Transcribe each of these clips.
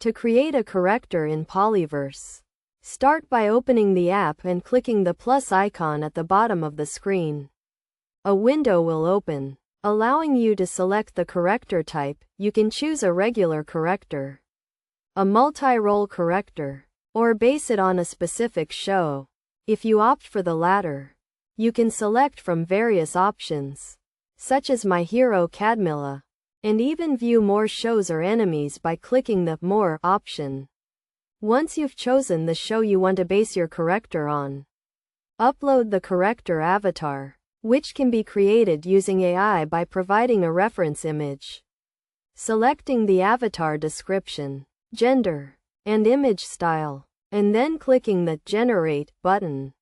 To create a character in Polybuzz, start by opening the app and clicking the plus icon at the bottom of the screen. A window will open, allowing you to select the character type. You can choose a regular character, a multi-role character, or base it on a specific show. If you opt for the latter, you can select from various options, such as My Hero Academia, and even view more shows or enemies by clicking the More option. Once you've chosen the show you want to base your character on, upload the character avatar, which can be created using AI by providing a reference image. Selecting the avatar description, gender, and image style, and then clicking the Generate button.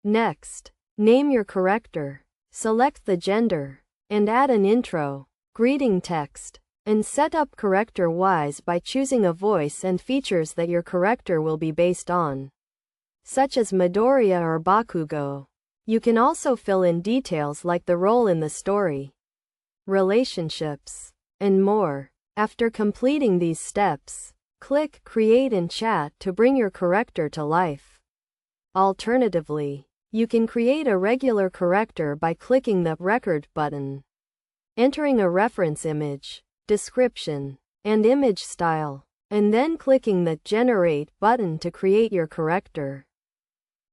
Next, name your character, select the gender, and add an intro, greeting text, and set up character-wise by choosing a voice and features that your character will be based on, such as Midoriya or Bakugo. You can also fill in details like the role in the story, relationships, and more. After completing these steps, click Create and Chat to bring your character to life. Alternatively, you can create a regular character by clicking the Record button, entering a reference image, description, and image style, and then clicking the Generate button to create your character.